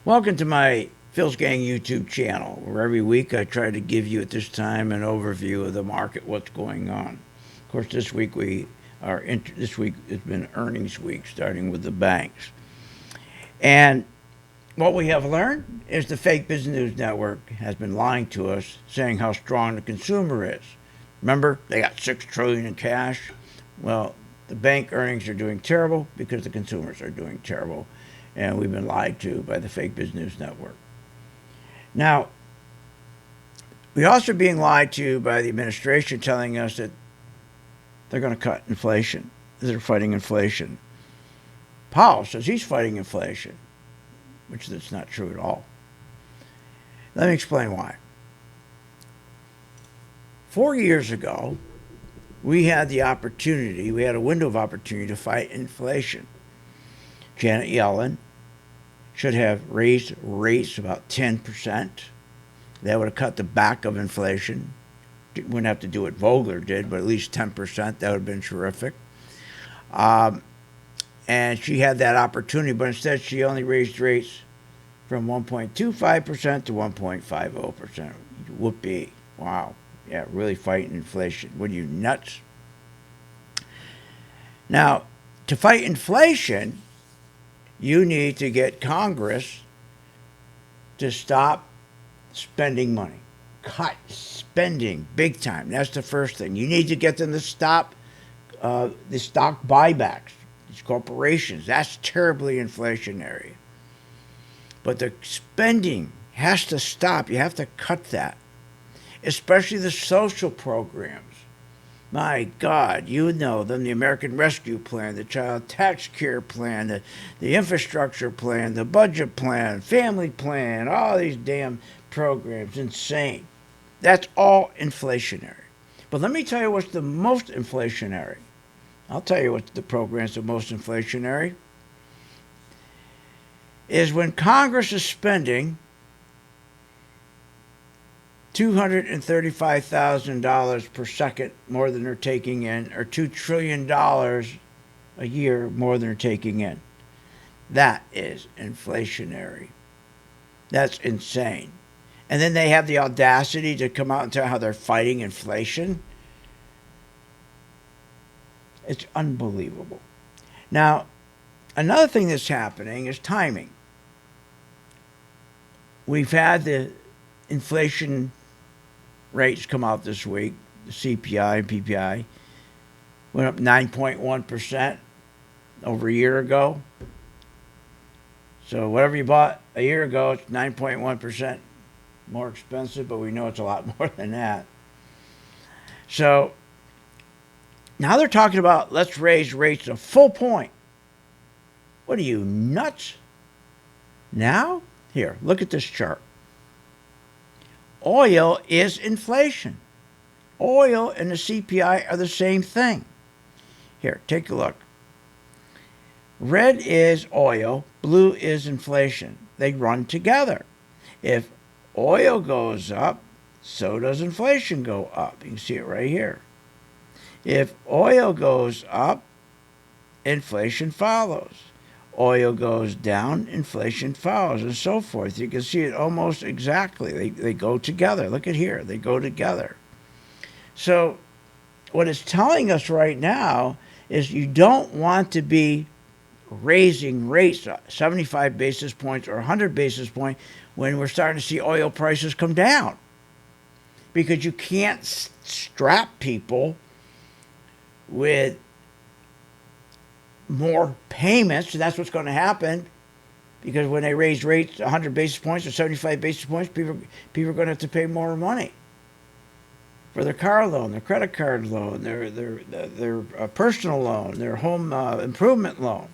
Welcome to my Phil's Gang YouTube channel, where every week I try to give you at this time an overview of the market, what's going on. Of course, this week has been earnings week, starting with the banks. And what we have learned is the fake business news network has been lying to us, saying how strong the consumer is. Remember, they got $6 trillion in cash. Well, the bank earnings are doing terrible because the consumers are doing terrible, and we've been lied to by the fake business news network. Now, we're also being lied to by the administration, telling us that they're going to cut inflation. They're fighting inflation. Powell says he's fighting inflation, which that's not true at all. Let me explain why. 4 years ago, we had a window of opportunity to fight inflation. Janet Yellen should have raised rates about 10%. That would have cut the back of inflation. Wouldn't have to do what Vogler did, but at least 10%. That would have been terrific. And she had that opportunity, but instead she only raised rates from 1.25% to 1.50%. Whoopee. Wow. Yeah, really fighting inflation. What are you, nuts? Now, to fight inflation, you need to get Congress to stop spending money. Cut spending big time. That's the first thing. You need to get them to stop the stock buybacks. These corporations, that's terribly inflationary. But the spending has to stop. You have to cut that, especially the social programs. My God, you know them, the American Rescue Plan, the Child Tax Care Plan, the Infrastructure Plan, the Budget Plan, Family Plan, all these damn programs. Insane. That's all inflationary. But let me tell you what's the most inflationary. I'll tell you what the program's the most inflationary. Is when Congress is spending $235,000 per second more than they're taking in, or $2 trillion a year more than they're taking in. That is inflationary. That's insane. And then they have the audacity to come out and tell how they're fighting inflation. It's unbelievable. Now, another thing that's happening is timing. We've had the inflation rates come out this week. The CPI and PPI went up 9.1% over a year ago. So whatever you bought a year ago, it's 9.1% more expensive, but we know it's a lot more than that. So now they're talking about let's raise rates a full point. What are you, nuts? Now? Here, look at this chart. Oil is inflation. Oil and the CPI are the same thing. Here, take a look. Red is oil, blue is inflation. They run together. If oil goes up, so does inflation go up. You can see it right here. If oil goes up, inflation follows. Oil goes down, inflation follows, and so forth. You can see it almost exactly. They go together. Look at here. They go together. So what it's telling us right now is you don't want to be raising rates 75 basis points or 100 basis points when we're starting to see oil prices come down. Because you can't strap people with more payments, and that's what's going to happen, because when they raise rates 100 basis points or 75 basis points, people are going to have to pay more money for their car loan, their credit card loan, their personal loan, their home improvement loan.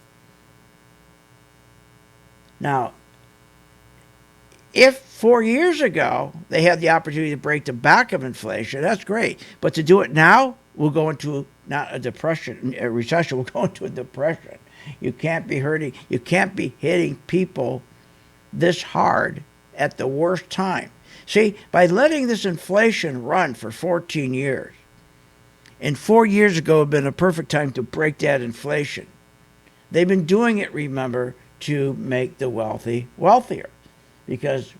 Now, if 4 years ago they had the opportunity to break the back of inflation, that's great. But to do it now, we'll go into not a depression, a recession. We'll go into a depression. You can't be hitting people this hard at the worst time. See, by letting this inflation run for 14 years, and 4 years ago had been a perfect time to break that inflation. They've been doing it, remember, to make the wealthy wealthier. because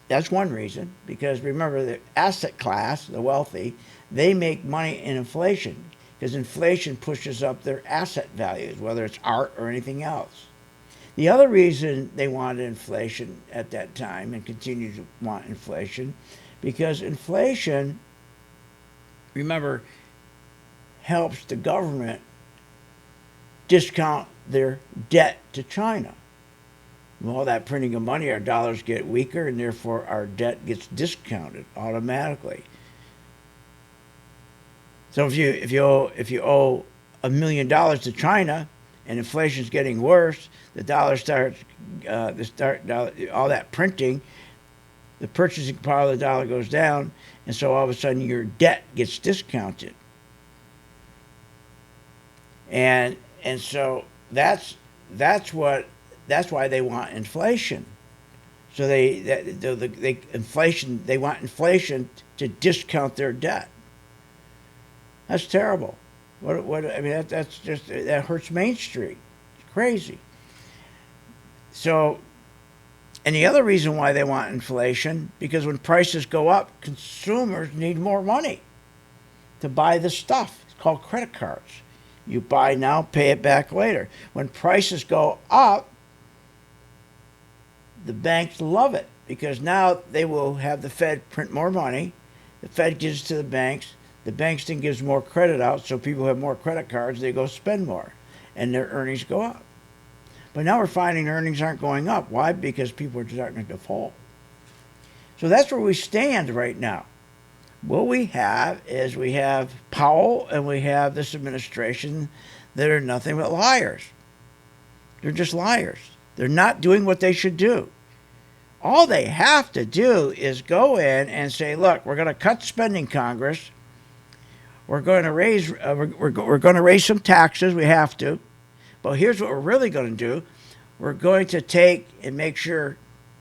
that's one reason. Because remember, the asset class, the wealthy, they make money in inflation because inflation pushes up their asset values, whether it's art or anything else. The other reason they wanted inflation at that time and continue to want inflation, because inflation, remember, helps the government discount their debt to China. With all that printing of money, our dollars get weaker, and therefore our debt gets discounted automatically. So if you owe $1 million to China, and inflation's getting worse, the dollar starts all that printing, the purchasing power of the dollar goes down, and so all of a sudden your debt gets discounted. And so that's why they want inflation. So they want inflation to discount their debt. That's terrible. That hurts Main Street. It's crazy. So, and the other reason why they want inflation, because when prices go up, consumers need more money to buy the stuff. It's called credit cards. You buy now, pay it back later. When prices go up, the banks love it because now they will have the Fed print more money. The Fed gives it to the banks. The banks then gives more credit out, so people have more credit cards. They go spend more, and their earnings go up. But now we're finding earnings aren't going up. Why? Because people are starting to default. So that's where we stand right now. What we have is we have Powell and we have this administration that are nothing but liars. They're just liars. They're not doing what they should do. All they have to do is go in and say, look, we're going to cut spending, Congress. We're going to raise we're going to raise some taxes. We have to. But here's what we're really going to do. We're going to take and make sure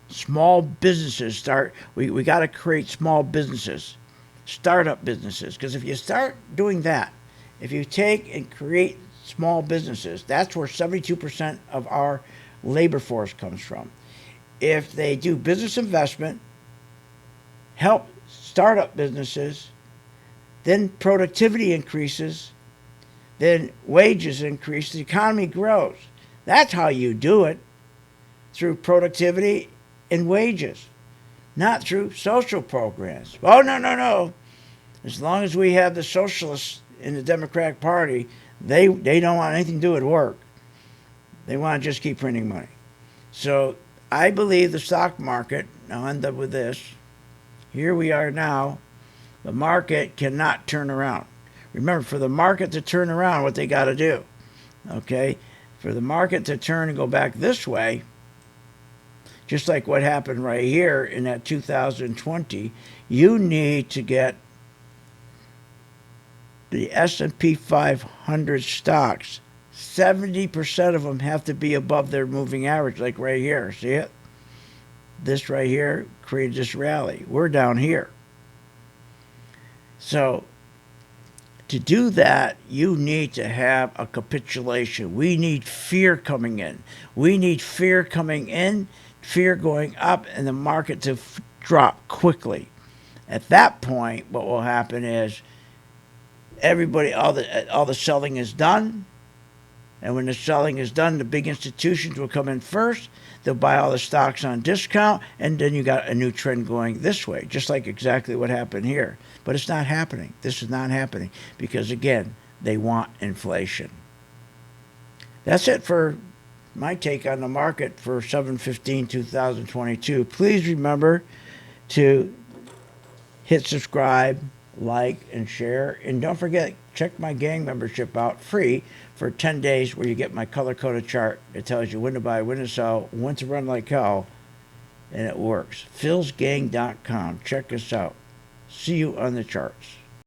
small businesses start. We got to create small businesses, startup businesses. Because if you start doing that, if you take and create small businesses, that's where 72% of our labor force comes from. If they do business investment, help startup businesses, then productivity increases, then wages increase, the economy grows. That's how you do it, through productivity and wages, not through social programs. Oh, no. As long as we have the socialists in the Democratic Party, they don't want anything to do with work. They want to just keep printing money. So I believe the stock market, I'll end up with this, here we are now, the market cannot turn around. Remember, for the market to turn around, what they got to do, okay, for the market to turn and go back this way, just like what happened right here in that 2020, you need to get the S&P 500 stocks. 70% of them have to be above their moving average, like right here. See it? This right here created this rally. We're down here. So to do that, you need to have a capitulation. We need fear coming in. We need fear coming in, fear going up, and the market to drop quickly. At that point, what will happen is everybody, all the selling is done. And when the selling is done, the big institutions will come in first. They'll buy all the stocks on discount, and then you got a new trend going this way, just like exactly what happened here. But it's not happening. This is not happening because, again, they want inflation. That's it for my take on the market for 7/15/2022. Please remember to hit subscribe, like, and share. And don't forget, check my gang membership out free for 10 days where you get my color-coded chart. It tells you when to buy, when to sell, when to run like hell, and it works. philsgang.com. Check us out. See you on the charts.